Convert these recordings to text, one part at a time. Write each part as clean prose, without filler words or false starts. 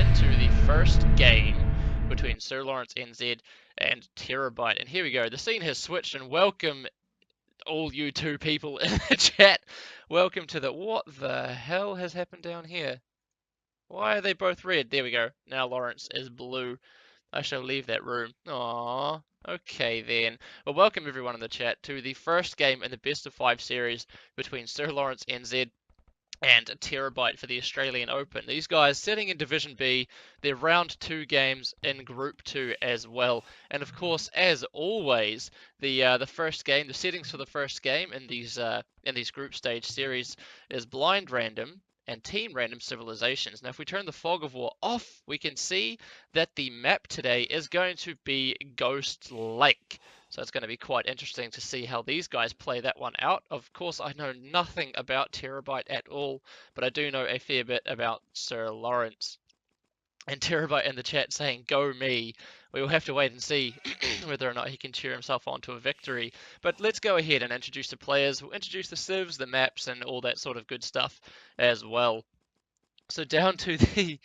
into the first game between SirLaurenceNZ and TerrorBite. And here we go. The scene has switched, and welcome all you two people in the chat. Welcome to the... What the hell has happened down here? Why are they both red? There we go. Now Lawrence is blue. I shall leave that room. Aww. Okay then. Well, welcome everyone in the chat to the first game in the best of 5 series between SirLaurenceNZ and TerrorBite for the Australian Open. These guys sitting in Division B, they're round 2 games in Group 2 as well. And of course, as always, the first game, the settings for the first game in these group stage series is blind random and team random civilizations. Now, if we turn the fog of war off, we can see that the map today is going to be Ghost Lake. So it's going to be quite interesting to see how these guys play that one out. Of course, I know nothing about TerrorBite at all, but I do know a fair bit about Sir Lawrence. And TerrorBite in the chat saying, "Go me." We will have to wait and see whether or not he can cheer himself on to a victory. But let's go ahead and introduce the players. We'll introduce the civs, the maps, and all that sort of good stuff as well. So down to the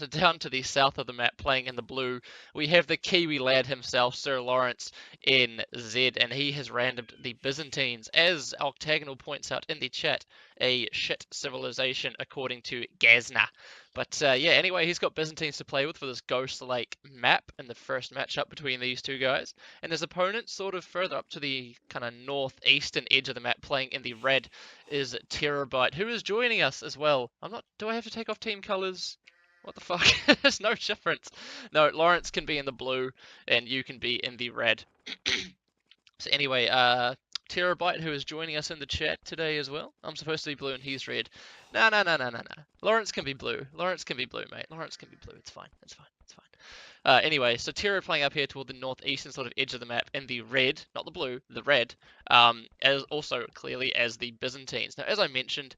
down to the south of the map, playing in the blue, we have the Kiwi lad himself, Sir Lawrence NZ, and he has randomed the Byzantines, as Octagonal points out in the chat, a shit civilization according to Gazna. But yeah, anyway, he's got Byzantines to play with for this Ghost Lake map in the first matchup between these two guys. And his opponent, sort of further up to the kind of northeastern edge of the map, playing in the red, is TerrorBite, who is joining us as well. Do I have to take off team colors? What the fuck? There's no difference. No, Lawrence can be in the blue, and you can be in the red. So anyway, TerrorBite, who is joining us in the chat today as well. I'm supposed to be blue and he's red. No. Lawrence can be blue. Lawrence can be blue, mate. Lawrence can be blue. It's fine. It's fine. It's fine. Anyway, so Terror playing up here toward the northeastern sort of edge of the map in the red, not the blue, the red, as also clearly as the Byzantines. Now, as I mentioned,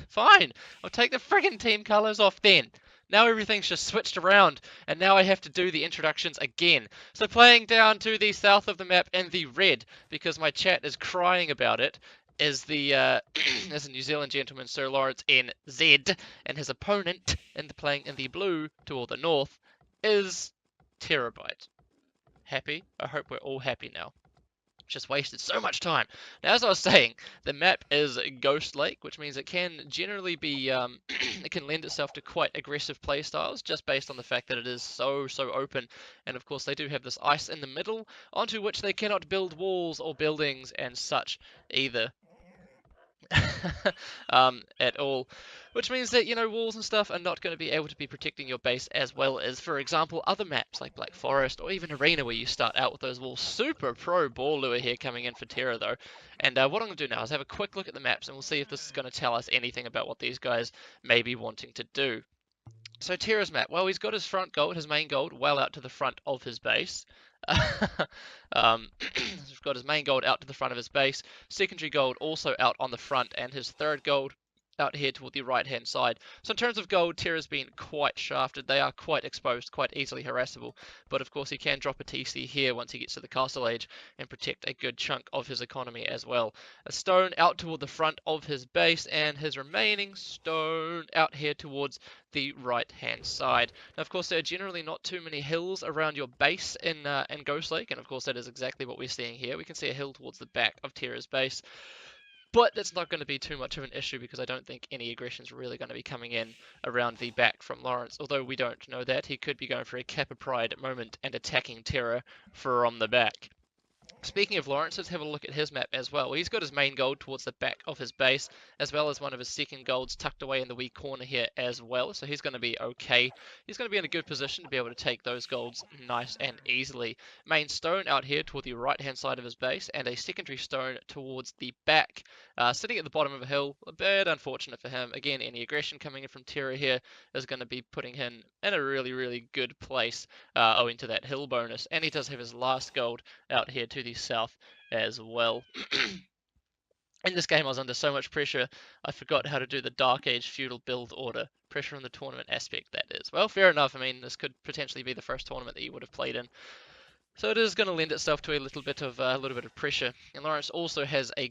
fine, I'll take the friggin' team colors off then. Now everything's just switched around, and now I have to do the introductions again. So playing down to the south of the map in the red, because my chat is crying about it, is the is a New Zealand gentleman, Sir Lawrence NZ, and his opponent, playing in the blue toward the north, is TerrorBite. Happy? I hope we're all happy now. Just wasted so much time. Now, as I was saying, the map is Ghost Lake, which means it can generally be, it can lend itself to quite aggressive playstyles, just based on the fact that it is so open. And of course, they do have this ice in the middle, onto which they cannot build walls or buildings and such either. At all, which means that, you know, walls and stuff are not going to be able to be protecting your base as well as, for example, other maps like Black Forest or even Arena, where you start out with those walls. Super pro ball lure here coming in for Terror though. And what I'm going to do now is have a quick look at the maps, and we'll see if this is going to tell us anything about what these guys may be wanting to do. So Terror's map, well, he's got his front gold, his main gold, well out to the front of his base. He's got his main gold out to the front of his base, secondary gold also out on the front, and his third gold out here toward the right hand side. So in terms of gold, Terror's been quite shafted. They are quite exposed, quite easily harassable, but of course he can drop a TC here once he gets to the castle age and protect a good chunk of his economy as well. A stone out toward the front of his base, and his remaining stone out here towards the right hand side. Now of course there are generally not too many hills around your base in Ghost Lake, and of course that is exactly what we're seeing here. We can see a hill towards the back of Terror's base, but that's not going to be too much of an issue because I don't think any aggression is really going to be coming in around the back from Lawrence. Although we don't know that. He could be going for a Kappa Pride moment and attacking Terror from the back. Speaking of Lawrence, let's have a look at his map as well. He's got his main gold towards the back of his base, as well as one of his second golds tucked away in the wee corner here as well. So he's going to be okay. He's going to be in a good position to be able to take those golds nice and easily. Main stone out here toward the right-hand side of his base, and a secondary stone towards the back, sitting at the bottom of a hill. A bit unfortunate for him. Again, any aggression coming in from Terror here is going to be putting him in a really good place, owing to that hill bonus. And he does have his last gold out here to the south as well. In this game I was under so much pressure I forgot how to do the Dark Age feudal build order. Pressure on the tournament aspect, that is. Well, fair enough. I mean, this could potentially be the first tournament that you would have played in, so it is going to lend itself to a little bit of pressure. And Lawrence also has a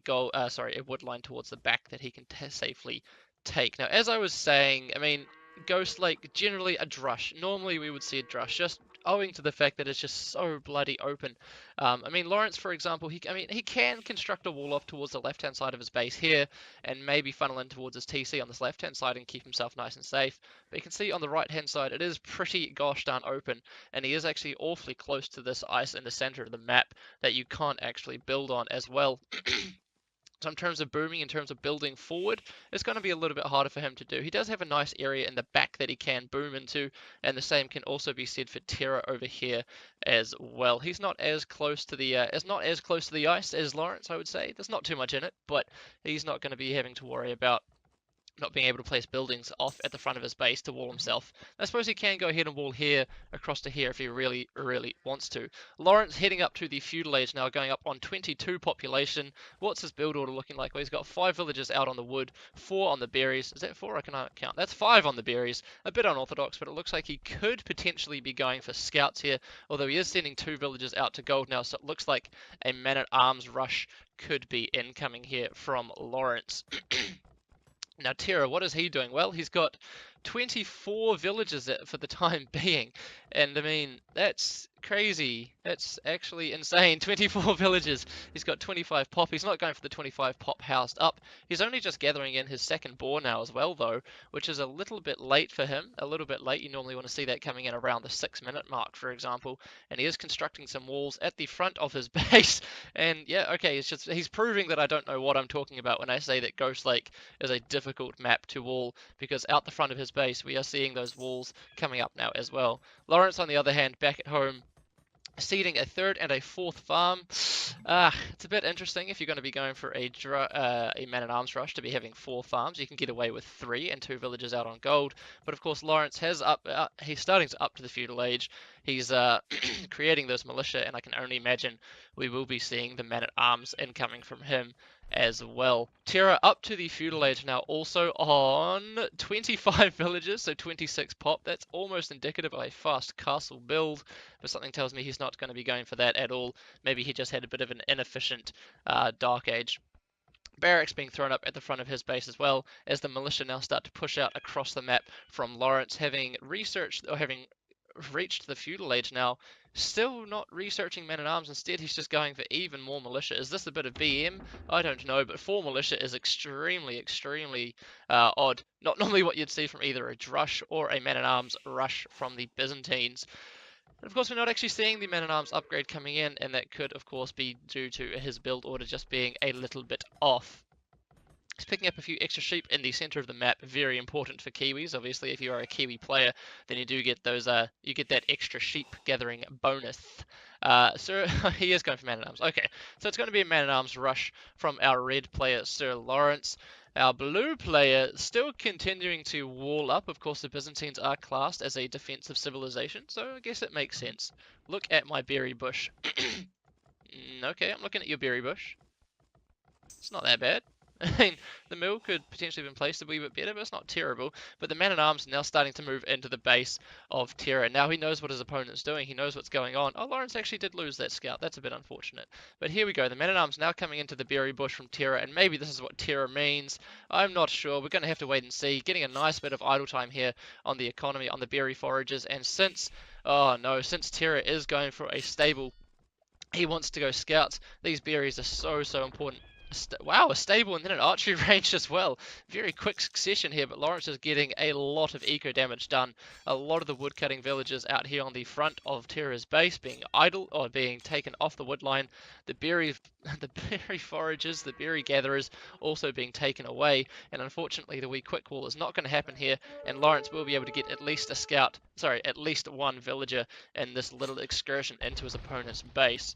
wood line towards the back that he can safely take. Now, as I was saying, I mean, Ghost Lake, generally a drush. Normally we would see a drush, just owing to the fact that it's just so bloody open. I mean, Lawrence, for example, he can construct a wall off towards the left-hand side of his base here, and maybe funnel in towards his TC on this left-hand side and keep himself nice and safe. But you can see on the right-hand side, it is pretty gosh darn open, and he is actually awfully close to this ice in the center of the map that you can't actually build on as well. So in terms of booming, in terms of building forward, it's going to be a little bit harder for him to do. He does have a nice area in the back that he can boom into, and the same can also be said for Terra over here as well. He's not as close to the ice as Lawrence, I would say. There's not too much in it, but he's not going to be having to worry about not being able to place buildings off at the front of his base to wall himself. I suppose he can go ahead and wall here across to here if he really, really wants to. Lawrence heading up to the feudal age now, going up on 22 population. What's his build order looking like? Well, he's got 5 villages out on the wood, 4 on the berries. Is that 4? I cannot count. That's 5 on the berries. A bit unorthodox, but it looks like he could potentially be going for scouts here, although he is sending 2 villages out to gold now, so it looks like a man-at-arms rush could be incoming here from Lawrence. Now, Terra, what is he doing? Well, he's got 24 villages for the time being. And, I mean, that's crazy. That's actually insane. 24 villages. He's got 25 pop. He's not going for the 25 pop housed up. He's only just gathering in his second boar now as well, though, which is a little bit late for him. A little bit late. You normally want to see that coming in around the 6-minute mark, for example. And he is constructing some walls at the front of his base. And, yeah, okay, he's proving that I don't know what I'm talking about when I say that Ghost Lake is a difficult map to wall, because out the front of his base we are seeing those walls coming up now as well. Lawrence, on the other hand, back at home, seeding a 3rd and a 4th farm. It's a bit interesting if you're going to be going for a man-at-arms rush to be having 4 farms. You can get away with 3 and 2 villages out on gold. But of course, Lawrence has he's starting to up to the feudal age. He's creating those militia, and I can only imagine we will be seeing the man-at-arms incoming from him as well. Terra up to the feudal age now, also on 25 villages, so 26 pop. That's almost indicative of a fast castle build, but something tells me he's not going to be going for that at all. Maybe he just had a bit of an inefficient Dark Age. Barracks being thrown up at the front of his base as well, as the militia now start to push out across the map from Lawrence, having researched, or having reached the feudal age now, still not researching men-at-arms. Instead, he's just going for even more militia. Is this a bit of BM? I don't know, but 4 militia is extremely odd. Not normally what you'd see from either a drush or a man-at-arms rush from the Byzantines. And of course, we're not actually seeing the man-at-arms upgrade coming in, and that could, of course, be due to his build order just being a little bit off. He's picking up a few extra sheep in the center of the map. Very important for Kiwis. Obviously, if you are a Kiwi player, then you do get those. You get that extra sheep gathering bonus. So he is going for man-at-arms. Okay, so it's going to be a man-at-arms rush from our red player, Sir Lawrence. Our blue player still continuing to wall up. Of course, the Byzantines are classed as a defensive civilization, so I guess it makes sense. Look at my berry bush. Okay, I'm looking at your berry bush. It's not that bad. I mean, the mill could potentially have been placed a wee bit better, but it's not terrible. But the man-at-arms are now starting to move into the base of Terra. Now he knows what his opponent's doing. He knows what's going on. Oh, Lawrence actually did lose that scout. That's a bit unfortunate. But here we go. The man-at-arms now coming into the berry bush from Terra, and maybe this is what Terra means. I'm not sure. We're going to have to wait and see. Getting a nice bit of idle time here on the economy, on the berry forages. And since Terra is going for a stable, he wants to go scouts. These berries are so important. Wow, a stable and then an archery range as well. Very quick succession here, but Lawrence is getting a lot of eco damage done. A lot of the woodcutting villages out here on the front of Terra's base being idle or being taken off the wood line. The berry foragers, the berry gatherers also being taken away. And unfortunately, the wee quick wall is not going to happen here. And Lawrence will be able to get at least at least 1 villager in this little excursion into his opponent's base.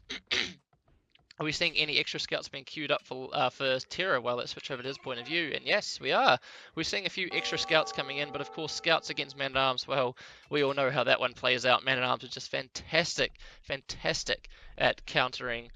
Are we seeing any extra scouts being queued up for Terra? Well, let's switch over to his point of view. And yes, we are. We're seeing a few extra scouts coming in, but of course, scouts against man-at-arms, well, we all know how that one plays out. Man-at-arms are just fantastic at countering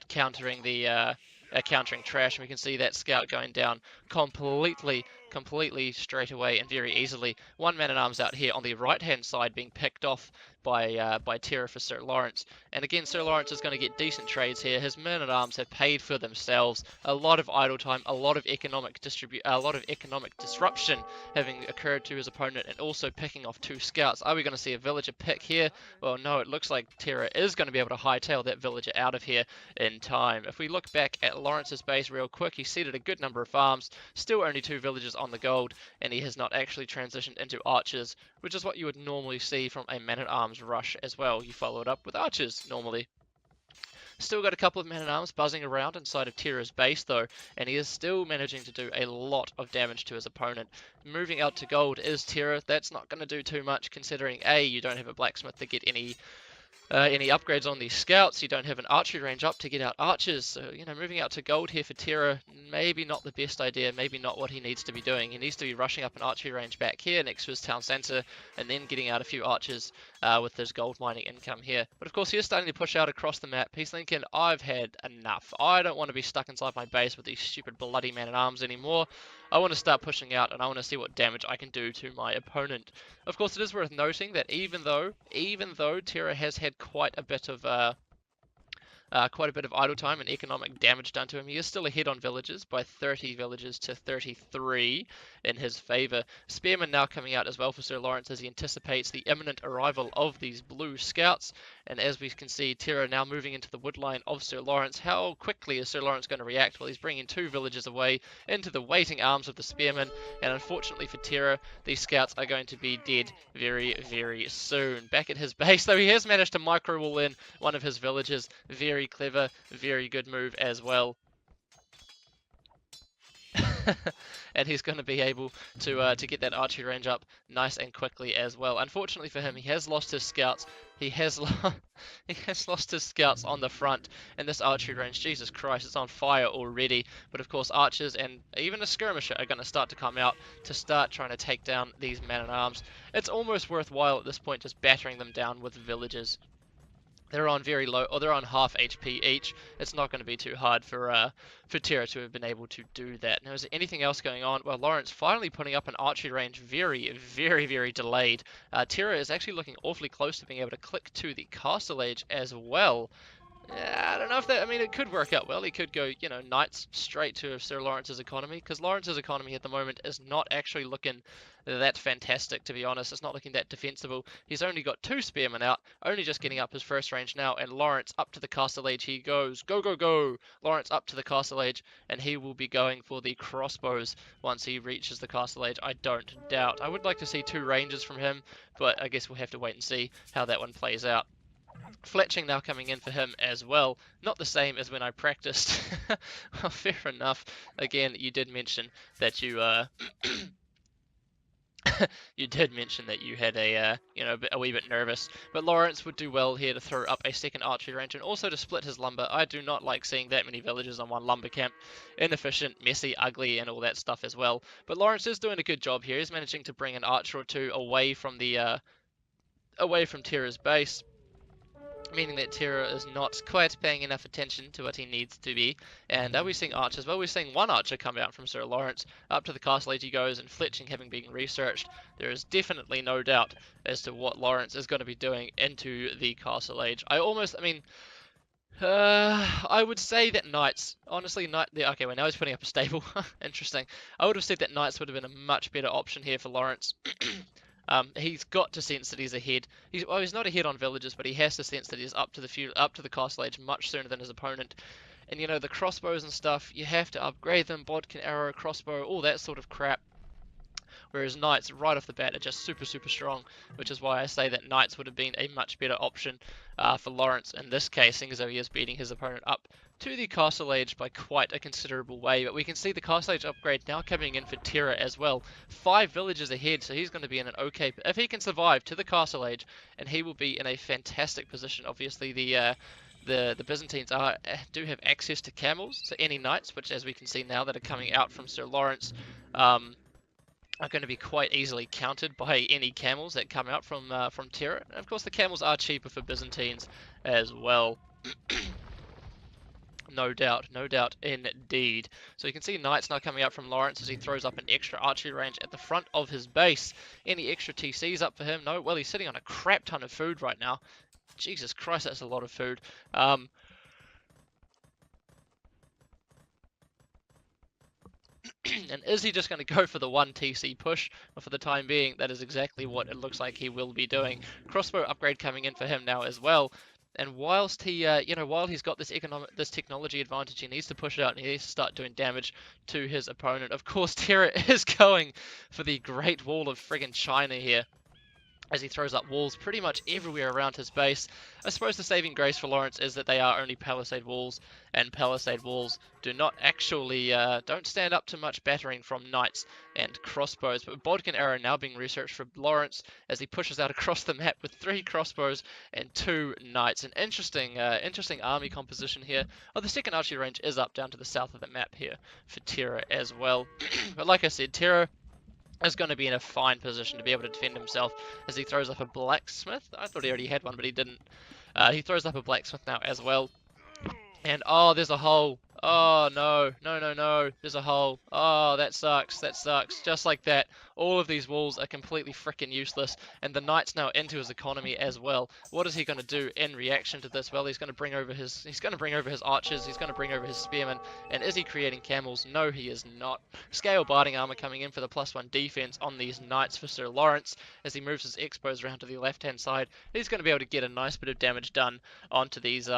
countering trash. And we can see that scout going down completely completely straight away and very easily. One man-at-arms out here on the right-hand side being picked off by Terra for Sir Lawrence. And again, Sir Lawrence is going to get decent trades here. His men-at-arms have paid for themselves. A lot of idle time, a lot of economic disruption having occurred to his opponent, and also picking off 2 scouts. Are we going to see a villager pick here? Well, no, it looks like Terra is going to be able to hightail that villager out of here in time. If we look back at Lawrence's base real quick, he seeded a good number of farms, still only 2 villagers on the gold, and he has not actually transitioned into archers, which is what you would normally see from a man-at-arms rush as well. You follow it up with archers normally. Still got a couple of man-at-arms buzzing around inside of Terra's base though, and he is still managing to do a lot of damage to his opponent. Moving out to gold is Terra. That's not going to do too much considering A, you don't have a blacksmith to get any upgrades on these scouts. You don't have an archery range up to get out archers, so moving out to gold here for Terra, maybe not the best idea, maybe not what he needs to be doing. He needs to be rushing up an archery range back here next to his town centre, and then getting out a few archers with his gold mining income here. But of course he is starting to push out across the map. He's thinking, I've had enough. I don't want to be stuck inside my base with these stupid bloody man-at-arms anymore. I want to start pushing out, and I want to see what damage I can do to my opponent. Of course, it is worth noting that even though Terra has had quite a bit of idle time and economic damage done to him, he is still ahead on villagers by 30 villagers to 33 in his favour. Spearmen now coming out as well for Sir Lawrence as he anticipates the imminent arrival of these blue scouts. And as we can see, Terra now moving into the woodline of Sir Lawrence. How quickly is Sir Lawrence going to react? Well, he's bringing 2 villagers away into the waiting arms of the spearmen. And unfortunately for Terra, these scouts are going to be dead very, very soon. Back at his base, though, he has managed to micro-wall in one of his villagers. Very clever, very good move as well. And he's going to be able to get that archery range up nice and quickly as well. Unfortunately for him, he has lost his scouts. He has lost his scouts on the front, and this archery range, Jesus Christ, it's on fire already. But of course, archers and even a skirmisher are going to start to come out to start trying to take down these men-at-arms. It's almost worthwhile at this point just battering them down with villagers. They're on very low, or they're on half HP each. It's not going to be too hard for Terra to have been able to do that. Now, is there anything else going on? Well, Lawrence finally putting up an archery range, very, very, very delayed. Terra is actually looking awfully close to being able to click to the Castle Age as well. I don't know if that, I mean, it could work out well. He could go, knights straight to Sir Lawrence's economy, because Lawrence's economy at the moment is not actually looking that fantastic, to be honest. It's not looking that defensible. He's only got 2 spearmen out, only just getting up his first range now, and Lawrence up to the Castle Age he goes. Go, go, go! Lawrence up to the Castle Age, and he will be going for the crossbows once he reaches the Castle Age, I don't doubt. I would like to see 2 ranges from him, but I guess we'll have to wait and see how that one plays out. Fletching now coming in for him as well. Not the same as when I practiced. Well, fair enough. Again, you did mention that you you did mention that you had a wee bit nervous. But Lawrence would do well here to throw up a second archery range and also to split his lumber. I do not like seeing that many villagers on one lumber camp. Inefficient, messy, ugly, and all that stuff as well. But Lawrence is doing a good job here. He's managing to bring an archer or 2 away from the Terra's base, meaning that Terra is not quite paying enough attention to what he needs to be. And are we seeing archers? Well, we're seeing 1 archer come out from Sir Lawrence. Up to the Castle Age he goes, and Fletching having been researched. There is definitely no doubt as to what Lawrence is going to be doing into the Castle Age. I would say that knights, honestly, okay, well now he's putting up a stable. Interesting. I would have said that knights would have been a much better option here for Lawrence. He's got to sense that he's ahead. He's not ahead on villagers, but he has to sense that he's up to the Castle Age much sooner than his opponent. And the crossbows and stuff, you have to upgrade them, bodkin arrow, crossbow, all that sort of crap. Whereas knights right off the bat are just super, super strong, which is why I say that knights would have been a much better option for Lawrence in this case, seeing as though he is beating his opponent up to the Castle Age by quite a considerable way. But we can see the Castle Age upgrade now coming in for Terra as well. 5 villages ahead, so he's going to be in an okay... If he can survive to the Castle Age, and he will be in a fantastic position. Obviously, the Byzantines do have access to camels, so any knights, which as we can see now that are coming out from Sir Lawrence, are going to be quite easily countered by any camels that come out from Terra. And of course, the camels are cheaper for Byzantines as well. No doubt indeed. So you can see Knights now coming up from Lawrence as he throws up an extra archery range at the front of his base. Any extra TCs up for him? No, well, he's sitting on a crap ton of food right now. Jesus Christ, that's a lot of food. And is he just going to go for the one TC push? Well, for the time being, that is exactly what it looks like he will be doing. Crossbow upgrade coming in for him now as well. And whilst he, while he's got this technology advantage, he needs to push it out and he needs to start doing damage to his opponent. Of course, Terra is going for the Great Wall of friggin' China here, as he throws up walls pretty much everywhere around his base. I suppose the saving grace for Lawrence is that they are only palisade walls, and palisade walls do not actually, don't stand up to much battering from knights and crossbows. But Bodkin arrow now being researched for Lawrence as he pushes out across the map with 3 crossbows and 2 knights. An interesting army composition here. Oh, the second archery range is up down to the south of the map here for Terra as well. But like I said, Terra is going to be in a fine position to be able to defend himself as he throws up a blacksmith. I thought he already had one, but he didn't. He throws up a blacksmith now as well. And oh, there's a hole. Oh no, no. There's a hole. Oh, that sucks. Just like that, all of these walls are completely freaking useless, and the knight's now into his economy as well. What is he going to do in reaction to this? Well, he's going to bring over his archers. He's going to bring over his spearmen. And is he creating camels? No, he is not. Scale binding armor coming in for the +1 defense on these knights for Sir Lawrence as he moves his expos around to the left-hand side. He's going to be able to get a nice bit of damage done onto these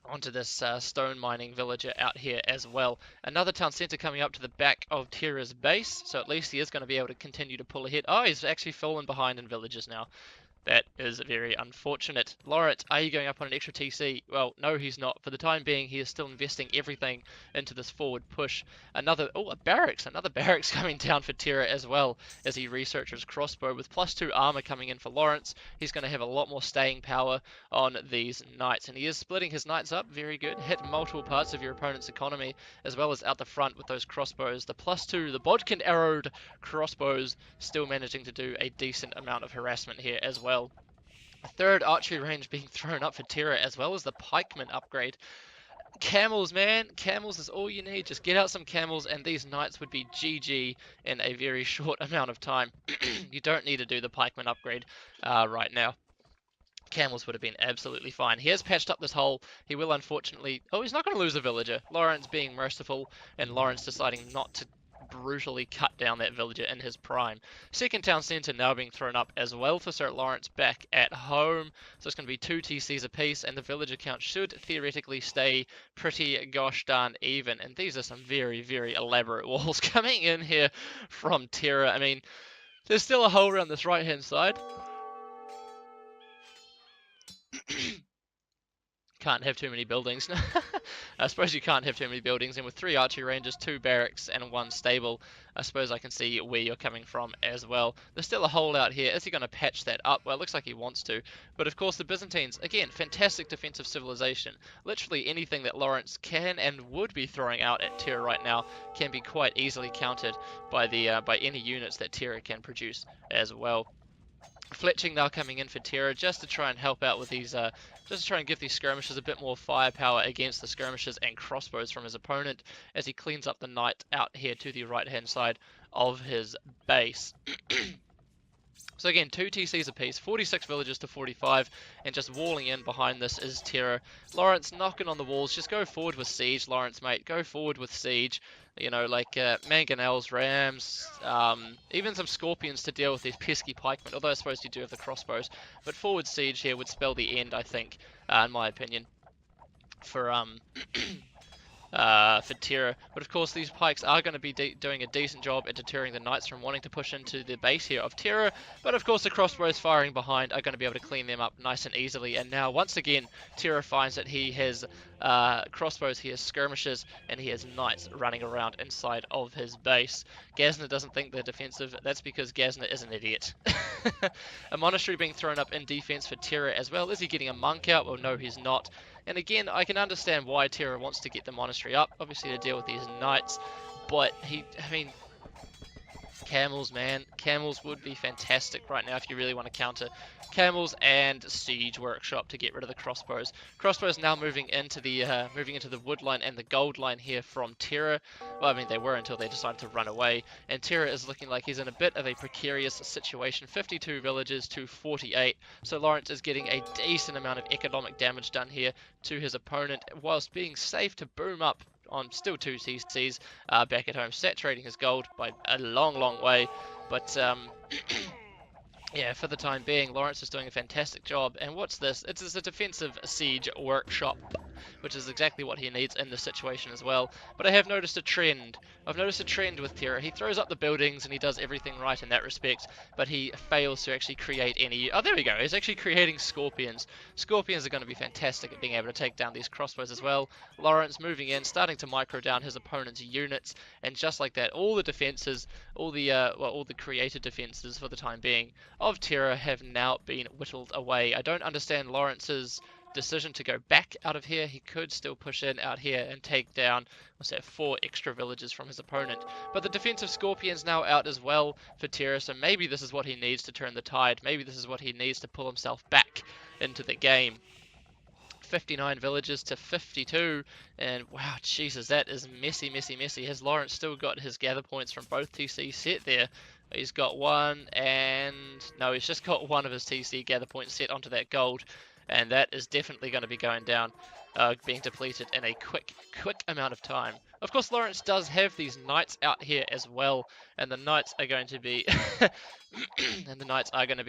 onto this stone mining villager out here as well. Another town centre coming up to the back of Terra's base, so at least he is going to be able to continue to pull ahead. Oh, he's actually fallen behind in villages now. That is very unfortunate. Lawrence, are you going up on an extra TC? Well, no, he's not. For the time being, he is still investing everything into this forward push. Another barracks coming down for Terra as well as he researches crossbow with +2 armor coming in for Lawrence. He's going to have a lot more staying power on these knights, and he is splitting his knights up. Very good. Hit multiple parts of your opponent's economy as well as out the front with those crossbows. The +2, the Bodkin arrowed crossbows, still managing to do a decent amount of harassment here as well. A third archery range being thrown up for Terra as well as the pikeman upgrade. Camels, man. Camels is all you need. Just get out some camels and these knights would be GG in a very short amount of time. You don't need to do the pikeman upgrade right now. Camels would have been absolutely fine. He has patched up this hole. He will unfortunately... Oh, he's not going to lose a villager. Lawrence being merciful and Lawrence deciding not to brutally cut down that villager in his prime. Second town centre now being thrown up as well for Sir Lawrence back at home. So it's going to be 2 TCs apiece, and the villager count should theoretically stay pretty gosh darn even. And these are some very, very elaborate walls coming in here from Terra. I mean, there's still a hole around this right-hand side. Can't have too many buildings. I suppose you can't have too many buildings, and with 3 archery ranges, 2 barracks, and 1 stable, I suppose I can see where you're coming from as well. There's still a hole out here. Is he going to patch that up? Well, it looks like he wants to. But of course, the Byzantines, again, fantastic defensive civilization. Literally anything that Lawrence can and would be throwing out at Terra right now can be quite easily countered by any units that Terra can produce as well. Fletching now coming in for Terra just to try and help out with these, just to try and give these skirmishers a bit more firepower against the skirmishers and crossbows from his opponent as he cleans up the knight out here to the right hand side of his base. So again, 2 TCs apiece, 46 villages to 45, and just walling in behind this is Terra. Lawrence knocking on the walls, just go forward with siege, Lawrence, mate, go forward with siege. You know, like mangonels, rams, even some scorpions to deal with these pesky pikemen, although I suppose you do have the crossbows. But forward siege here would spell the end, I think, in my opinion, for Terra. But of course these pikes are going to be doing a decent job at deterring the knights from wanting to push into the base here of Terra, but of course the crossbows firing behind are going to be able to clean them up nice and easily. And now once again Terra finds that he has crossbows, he has skirmishers, and he has knights running around inside of his base. Gazna doesn't think they're defensive. That's because Gazna is an idiot. A monastery being thrown up in defense for Terra as well. Is he getting a monk out? Well, no, he's not. And again, I can understand why Terra wants to get the monastery up, obviously to deal with these knights, but I mean, camels, man. Camels would be fantastic right now if you really want to counter. Camels and siege workshop to get rid of the crossbows. Crossbows now moving into the wood line and the gold line here from Terror. Well, I mean they were until they decided to run away. And Terror is looking like he's in a bit of a precarious situation. 52 villages to 48. So Lawrence is getting a decent amount of economic damage done here to his opponent, whilst being safe to boom up on still 2 CCs back at home, saturating his gold by a long way. But yeah, for the time being, Lawrence is doing a fantastic job. And what's this? It's a defensive siege workshop, which is exactly what he needs in this situation as well. But I have noticed a trend. I've noticed a trend with Terror. He throws up the buildings and he does everything right in that respect, but he fails to actually create any... Oh, there we go. He's actually creating scorpions. Scorpions are going to be fantastic at being able to take down these crossbows as well. Lawrence moving in, starting to micro down his opponent's units, and just like that, all the defenses, all the created defenses for the time being of Terror have now been whittled away. I don't understand Lawrence's decision to go back out of here. He could still push in out here and take down, what's that, 4 extra villages from his opponent. But the defensive Scorpion's now out as well for Terror, so maybe this is what he needs to turn the tide. Maybe this is what he needs to pull himself back into the game. 59 villages to 52, and wow, Jesus, that is messy. Has Lawrence still got his gather points from both TCs set there? He's got one, and no, he's just got one of his TC gather points set onto that gold, and that is definitely going to be going down, being depleted in a quick amount of time. Of course, Lawrence does have these knights out here as well, and the knights are going to be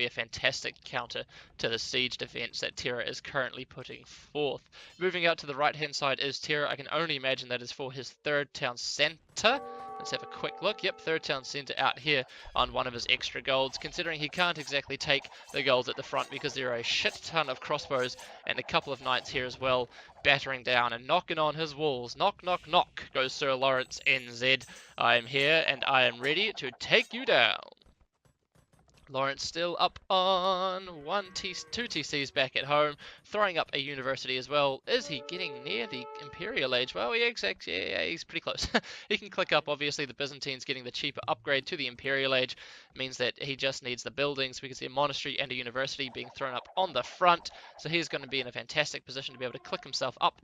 a fantastic counter to the siege defense that Terror is currently putting forth. Moving out to the right hand side is Terror. I can only imagine that is for his third town center. Let's have a quick look. Yep, third town center out here on one of his extra golds, considering he can't exactly take the golds at the front because there are a shit ton of crossbows and a couple of knights here as well, battering down and knocking on his walls. Knock, knock, knock goes SirLaurenceNZ. I am here and I am ready to take you down. Lawrence still up on 2 TCs back at home, throwing up a university as well. Is he getting near the Imperial Age? Well, yeah, exactly. Yeah, he's pretty close. He can click up. Obviously, the Byzantines getting the cheaper upgrade to the Imperial Age means that he just needs the buildings. We can see a monastery and a university being thrown up on the front. So he's going to be in a fantastic position to be able to click himself up.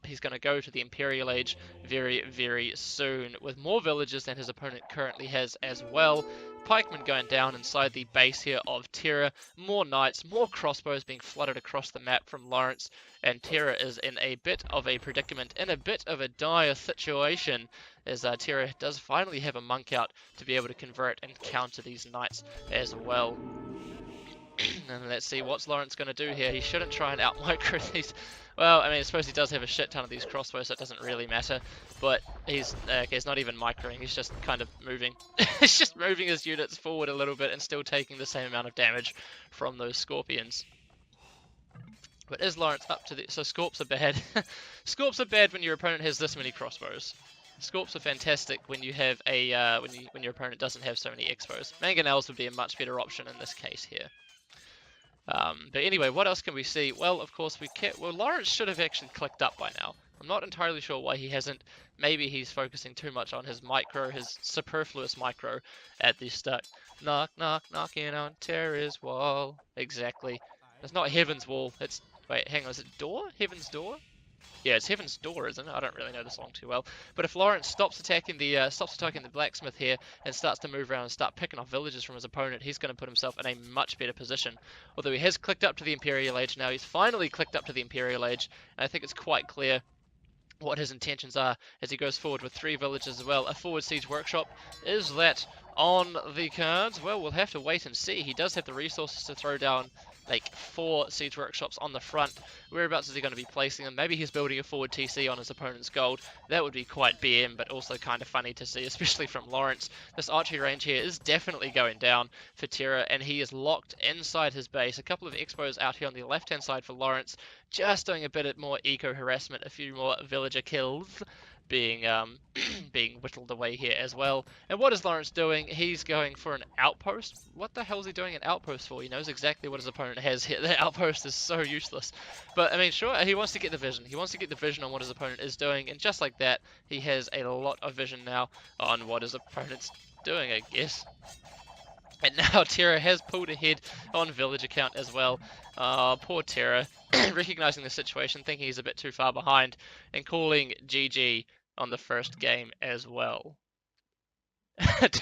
He's going to go to the Imperial Age very soon, with more villages than his opponent currently has as well. Pikemen going down inside the base here of Terror. More knights, more crossbows being flooded across the map from Lawrence. And Terror is in a bit of a predicament, in a bit of a dire situation, as Terror does finally have a monk out to be able to convert and counter these knights as well. And let's see what's Lawrence going to do here. He shouldn't try and out-micro these. Well, I mean, I suppose he does have a shit ton of these crossbows, so it doesn't really matter. But he's not even microing, he's just kind of moving. He's just moving his units forward a little bit and still taking the same amount of damage from those scorpions. But is Lawrence up to the... So Scorps are bad. Scorps are bad when your opponent has this many crossbows. Scorps are fantastic when you have a when your opponent doesn't have so many expos. Mangonels would be a much better option in this case here. But anyway, what else can we see? Well, of course, Lawrence should have actually clicked up by now. I'm not entirely sure why he hasn't. Maybe he's focusing too much on his superfluous micro at the start. Knock, knock, knocking on Terror's wall. Exactly. It's not Heaven's Wall. It's... Wait, hang on, is it Door? Heaven's Door? Yeah, it's Heaven's Door, isn't it? I don't really know the song too well. But if Lawrence stops attacking the blacksmith here and starts to move around and start picking off villages from his opponent, he's going to put himself in a much better position. Although he has clicked up to the Imperial Age now, he's finally clicked up to the Imperial Age, and I think it's quite clear what his intentions are as he goes forward with 3 villages as well. A forward siege workshop, is that on the cards? Well, we'll have to wait and see. He does have the resources to throw down like 4 siege workshops on the front. Whereabouts is he going to be placing them? Maybe he's building a forward TC on his opponent's gold. That would be quite BM, but also kind of funny to see, especially from Lawrence. This archery range here is definitely going down for Terror, and he is locked inside his base. A couple of expos out here on the left-hand side for Lawrence, just doing a bit more eco-harassment, a few more villager kills. being being whittled away here as well. And what is Lawrence doing? He's going for an outpost. What the hell is he doing an outpost for? He knows exactly what his opponent has here. The outpost is so useless. But I mean, sure, he wants to get the vision. He wants to get the vision on what his opponent is doing, and just like that, he has a lot of vision now on what his opponent's doing, I guess. And now Terra has pulled ahead on village account as well. Poor Terra, recognizing the situation, thinking he's a bit too far behind, and calling GG on the first game as well.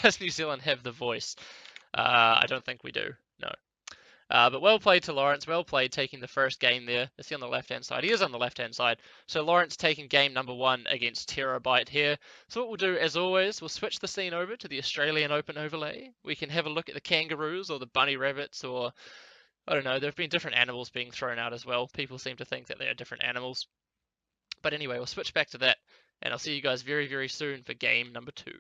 Does New Zealand have the voice? I don't think we do, no. But well played to Lawrence, well played taking the first game there. Is he on the left-hand side? He is on the left-hand side. So Lawrence taking game number 1 against TerrorBite here. So what we'll do, as always, we'll switch the scene over to the Australian Open overlay. We can have a look at the kangaroos or the bunny rabbits or, I don't know, there have been different animals being thrown out as well. People seem to think that they are different animals. But anyway, we'll switch back to that, and I'll see you guys very, very soon for game number 2.